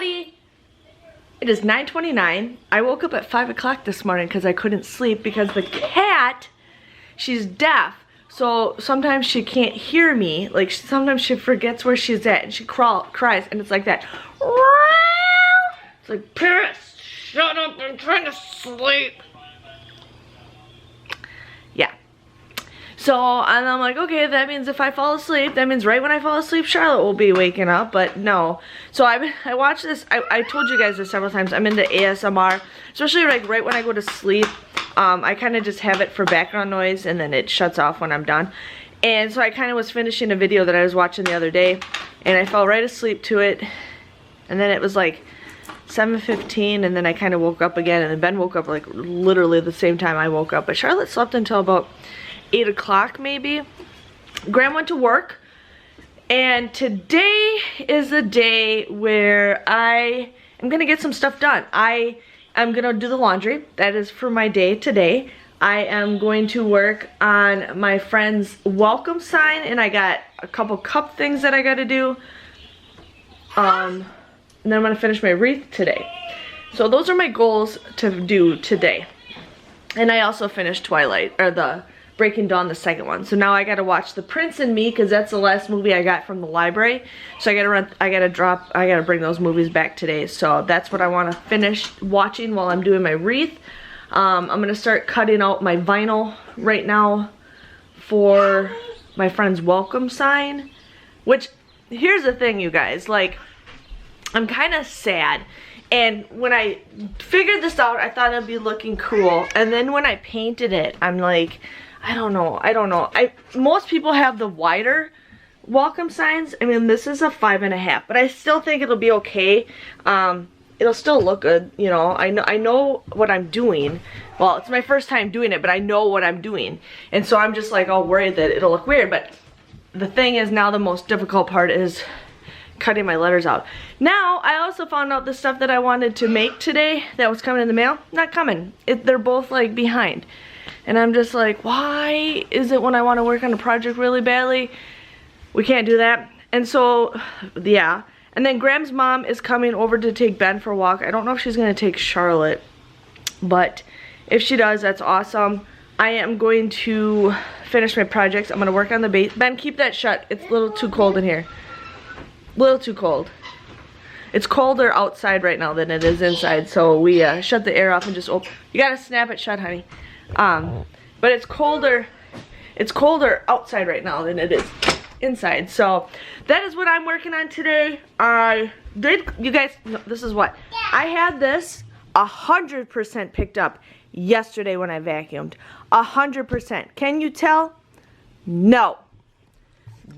everybody! It is 9:29. I woke up at 5 o'clock this morning because I couldn't sleep because the cat, she's deaf. So sometimes she can't hear me. Like sometimes she forgets where she's at and she cries and it's like that. It's like, Paris, shut up, I'm trying to sleep. Yeah. So, and I'm like, okay, that means if I fall asleep, that means right when I fall asleep, Charlotte will be waking up, but no. So I watched this, I told you guys this several times, I'm into ASMR, especially like right when I go to sleep. I kind of just have it for background noise and then it shuts off when I'm done. And so I kind of was finishing a video that I was watching the other day and I fell right asleep to it. And then it was like 7:15 and then I kind of woke up again and then Ben woke up like literally the same time I woke up. But Charlotte slept until about 8 o'clock maybe. Graham went to work and today is the day where I am gonna get some stuff done. I am gonna do the laundry. That is for my day today. I am going to work on my friend's welcome sign and I got a couple cup things that I gotta do. And then I'm gonna finish my wreath today. So those are my goals to do today. And I also finished Twilight, or the Breaking Dawn, the second one. So now I gotta watch The Prince and Me because that's the last movie I got from the library. So I gotta bring those movies back today. So that's what I wanna finish watching while I'm doing my wreath. I'm gonna start cutting out my vinyl right now for my friend's welcome sign. Which, here's the thing, you guys, like, I'm kind of sad. And when I figured this out, I thought it'd be looking cool. And then when I painted it, I'm like, I don't know. Most people have the wider welcome signs. I mean, this is a 5.5, but I still think it'll be okay. It'll still look good, you know. I know what I'm doing. Well, it's my first time doing it, but I know what I'm doing. And so I'm just like all worried that it'll look weird. But the thing is, now the most difficult part is cutting my letters out. Now, I also found out the stuff that I wanted to make today that was coming in the mail, not coming. They're both like behind. And I'm just like, why is it when I want to work on a project really badly, we can't do that? And so, yeah. And then Graham's mom is coming over to take Ben for a walk. I don't know if she's going to take Charlotte, but if she does, that's awesome. I am going to finish my projects. I'm going to work on the base. Ben, keep that shut. It's a little too cold in here. A little too cold. It's colder outside right now than it is inside, so we shut the air off and just open. You gotta snap it shut, honey. But it's colder outside right now than it is inside. So that is what I'm working on today. You guys, no, this is what I had this 100% picked up yesterday when I vacuumed. 100%. Can you tell? No.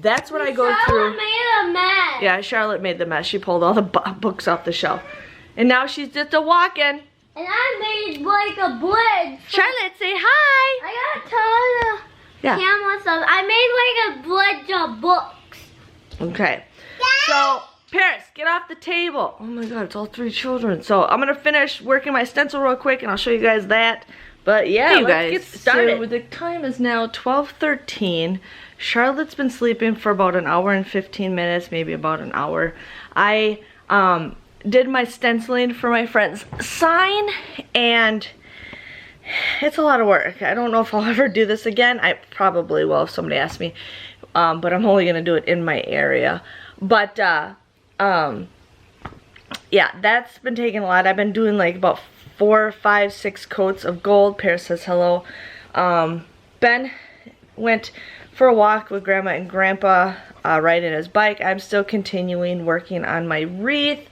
That's what I go through. Charlotte made a mess. Yeah, Charlotte made the mess. She pulled all the books off the shelf. And now she's just a walking. And I made like a bridge. Charlotte, say hi. I gotta tell the camera stuff. I made like a bridge of books. Okay. So, Paris, get off the table. Oh my god, it's all 3 children. So, I'm gonna finish working my stencil real quick and I'll show you guys that. But yeah, hey, let's get started. So, the time is now 12:13. Charlotte's been sleeping for about an hour and 15 minutes, maybe about an hour. I did my stenciling for my friend's sign, and it's a lot of work. I don't know if I'll ever do this again. I probably will if somebody asks me, but I'm only gonna do it in my area. But yeah, that's been taking a lot. I've been doing like about 4, 5, 6 coats of gold. Paris says hello. Ben went for a walk with Grandma and Grandpa, riding his bike. I'm still continuing working on my wreath.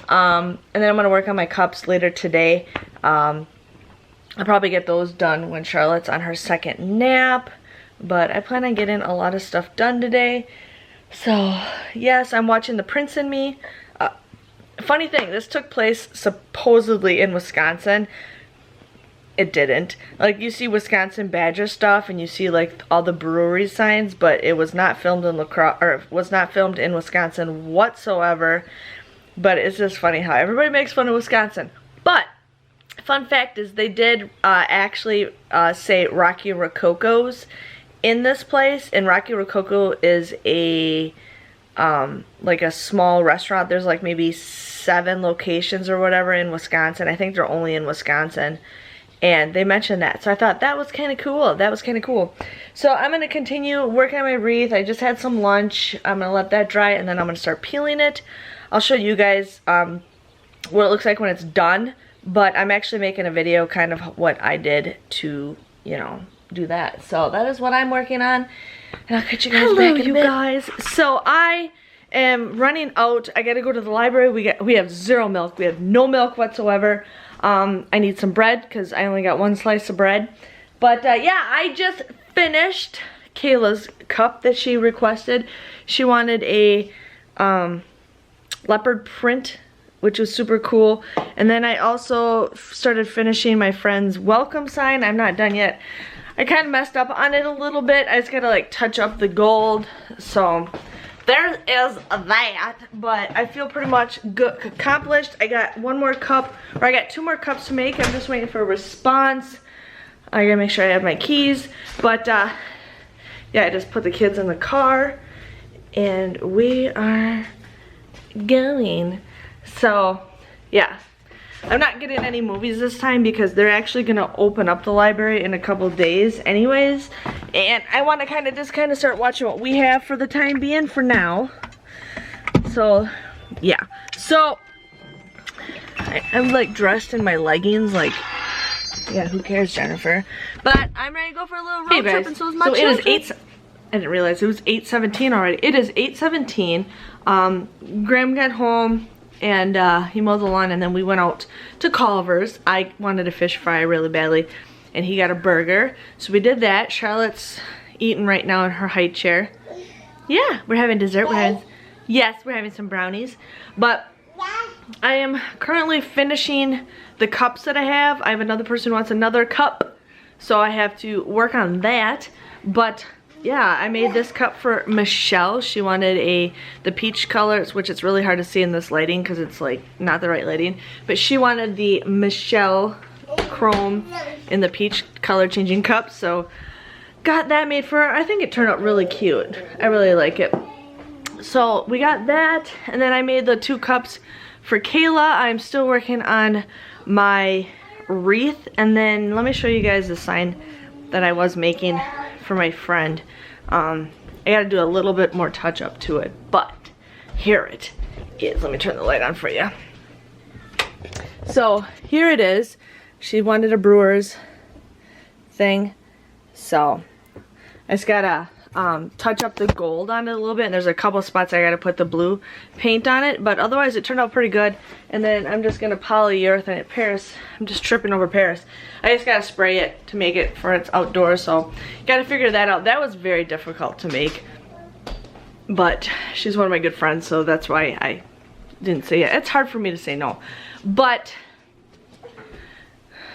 And then I'm going to work on my cups later today. I'll probably get those done when Charlotte's on her second nap. But I plan on getting a lot of stuff done today. So, yes, I'm watching The Prince and Me. Funny thing, this took place supposedly in Wisconsin. It didn't. Like, you see Wisconsin Badger stuff and you see like all the brewery signs, but it was not filmed in was not filmed in Wisconsin whatsoever. But it's just funny how everybody makes fun of Wisconsin. But fun fact is they did actually say Rocky Rococo's in this place, and Rocky Rococo is a like a small restaurant. There's like maybe 7 locations or whatever in Wisconsin. I think they're only in Wisconsin. And they mentioned that. So I thought that was kind of cool. That was kind of cool. So I'm going to continue working on my wreath. I just had some lunch. I'm going to let that dry and then I'm going to start peeling it. I'll show you guys what it looks like when it's done. But I'm actually making a video kind of what I did to, you know, do that. So that is what I'm working on. And I'll catch you guys back in a bit. Guys. So I am running out. I got to go to the library. We have zero milk. We have no milk whatsoever. I need some bread because I only got 1 slice of bread. But yeah, I just finished Kayla's cup that she requested. She wanted a leopard print, which was super cool. And then I also started finishing my friend's welcome sign. I'm not done yet. I kind of messed up on it a little bit. I just gotta like touch up the gold. So there is that, but I feel pretty much good, accomplished. I got 1 more cup, or I got 2 more cups to make. I'm just waiting for a response. I gotta make sure I have my keys. But yeah, I just put the kids in the car and we are going. So yeah, I'm not getting any movies this time because they're actually gonna open up the library in a couple days anyways. And I want to kind of start watching what we have for the time being for now. So yeah, so I'm like dressed in my leggings, like, yeah, who cares, Jennifer? But I'm ready to go for a little road trip, and so is Munch. So it is 8. I didn't realize it was 8:17 already. It is 8:17. Graham got home and he mowed the lawn, and then we went out to Culver's. I wanted a fish fry really badly, and he got a burger. So we did that. Charlotte's eating right now in her high chair. Yeah, we're having dessert. Yes, we're having some brownies. But I am currently finishing the cups that I have. I have another person who wants another cup, so I have to work on that. But yeah, I made this cup for Michelle. She wanted the peach color, which it's really hard to see in this lighting because it's like not the right lighting. But she wanted the Michelle chrome in the peach color changing cup, so got that made for her. I think it turned out really cute. I really like it. So we got that, and then I made the 2 cups for Kayla. I'm still working on my wreath, and then let me show you guys the sign that I was making for my friend. I gotta do a little bit more touch up to it, but here it is. Let me turn the light on for you. So here it is. She wanted a Brewers thing, so I just gotta touch up the gold on it a little bit, and there's a couple spots I gotta put the blue paint on it, but otherwise it turned out pretty good. And then I'm just gonna polyurethane it. Paris, I'm just tripping over Paris. I just gotta spray it to make it for its outdoors, so gotta figure that out. That was very difficult to make, but she's one of my good friends, so that's why I didn't say it. It's hard for me to say no. But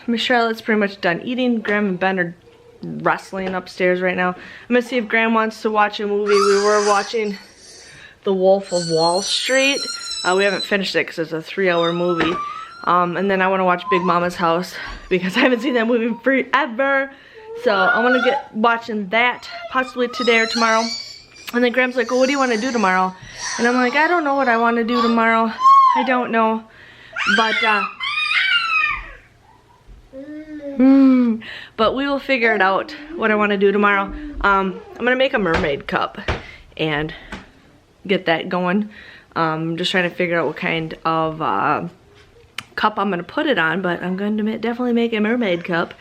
Miss Charlotte's pretty much done eating. Graham and Ben are wrestling upstairs right now. I'm gonna see if Graham wants to watch a movie. We were watching The Wolf of Wall Street. We haven't finished it because it's a 3-hour movie. And then I want to watch Big Mama's House because I haven't seen that movie forever. So I'm gonna get watching that possibly today or tomorrow. And then Graham's like, well, what do you want to do tomorrow? And I'm like, I don't know what I want to do tomorrow. I don't know. But but we will figure it out what I want to do tomorrow. I'm gonna make a mermaid cup and get that going. I'm just trying to figure out what kind of cup I'm gonna put it on, but I'm going to definitely make a mermaid cup.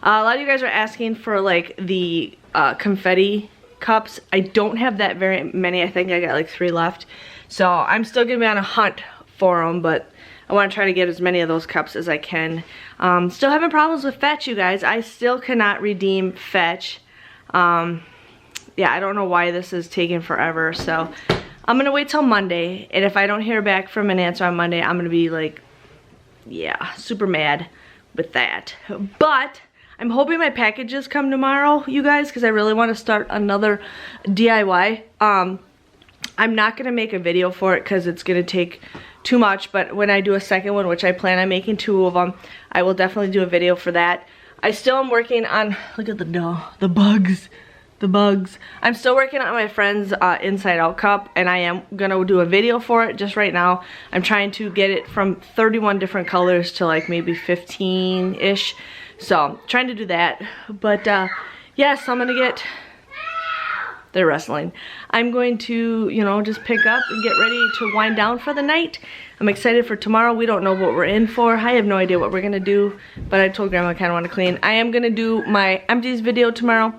A lot of you guys are asking for like the confetti cups. I don't have that very many. I think I got like 3 left, so I'm still gonna be on a hunt for them, but I want to try to get as many of those cups as I can. Still having problems with Fetch, you guys. I still cannot redeem Fetch. Yeah, I don't know why this is taking forever, so I'm gonna wait till Monday, and if I don't hear back from an answer on Monday, I'm gonna be like, yeah, super mad with that. But I'm hoping my packages come tomorrow, you guys, because I really want to start another DIY. I'm not gonna make a video for it because it's gonna take too much, but when I do a second one, which I plan on making 2 of them, I will definitely do a video for that. I still am working on, look at the bugs. the bugs. I'm still working on my friend's inside out cup, and I am gonna do a video for it just right now. I'm trying to get it from 31 different colors to like maybe 15-ish. So trying to do that. But yes, I'm gonna get, they're wrestling. I'm going to, you know, just pick up and get ready to wind down for the night. I'm excited for tomorrow. We don't know what we're in for. I have no idea what we're gonna do, but I told Grandma I kinda wanna clean. I am gonna do my empties video tomorrow.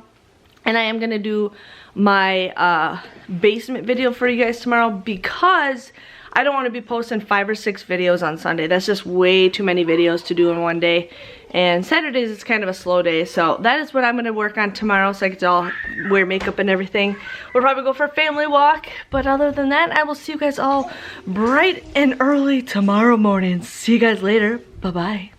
And I am gonna do my basement video for you guys tomorrow because I don't want to be posting 5 or 6 videos on Sunday. That's just way too many videos to do in one day. And Saturdays it's kind of a slow day. So that is what I'm gonna work on tomorrow, so I can all wear makeup and everything. We'll probably go for a family walk. But other than that, I will see you guys all bright and early tomorrow morning. See you guys later. Bye-bye.